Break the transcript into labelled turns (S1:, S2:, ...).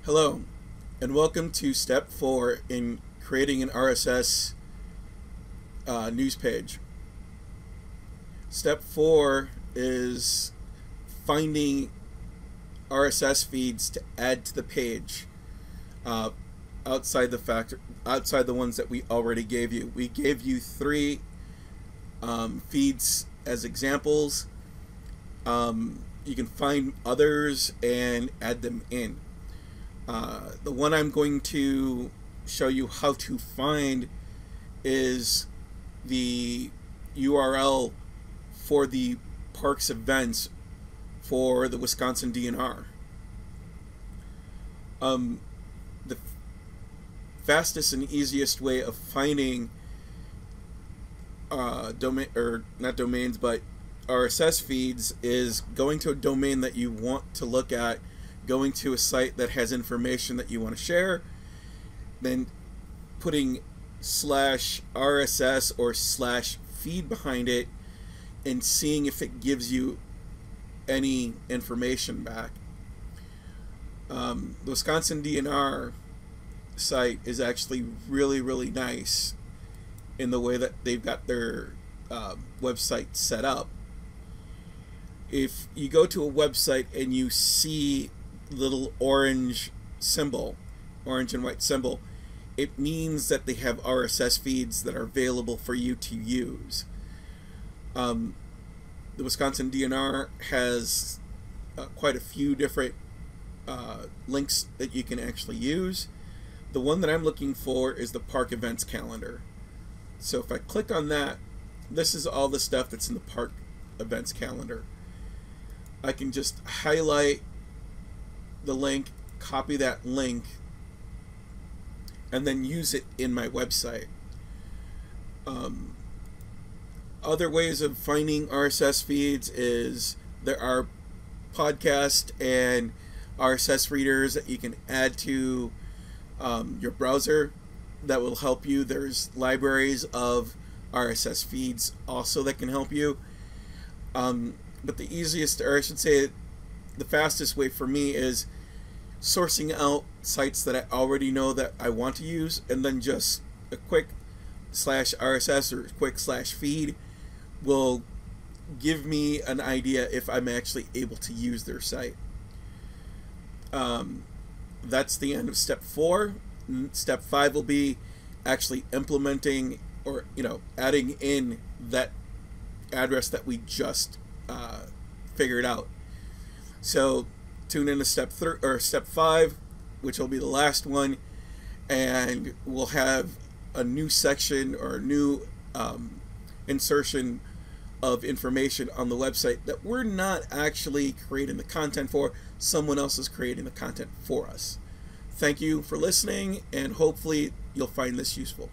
S1: Hello, and welcome to step 4 in creating an RSS news page. Step 4 is finding RSS feeds to add to the page outside the ones that we already gave you. We gave you 3 feeds as examples. You can find others and add them in. The one I'm going to show you how to find is the URL for the parks events for the Wisconsin DNR. The fastest and easiest way of finding not domains, but RSS feeds is going to a domain that you want to look at, going to a site that has information that you want to share, then putting /RSS or /feed behind it and seeing if it gives you any information back. The Wisconsin DNR site is actually really nice in the way that they've got their website set up. If you go to a website and you see little orange and white symbol, it means that they have RSS feeds that are available for you to use. The Wisconsin DNR has quite a few different links that you can actually use. The one that I'm looking for is the park events calendar. So if I click on that, this is all the stuff that's in the park events calendar. I can just highlight the link, copy that link, and then use it in my website. Other ways of finding RSS feeds is there are podcast and RSS readers that you can add to your browser that will help you. There's libraries of RSS feeds also that can help you. But the easiest, or I should say the fastest way for me, is sourcing out sites that I already know that I want to use, and then just a quick /RSS or quick /feed will give me an idea if I'm actually able to use their site. That's the end of step 4. Step 5 will be actually implementing, or adding in that address that we just figured out. So tune into step 5, which will be the last one, and we'll have a new section or a new insertion of information on the website that we're not actually creating the content for. Someone else is creating the content for us. Thank you for listening, and hopefully you'll find this useful.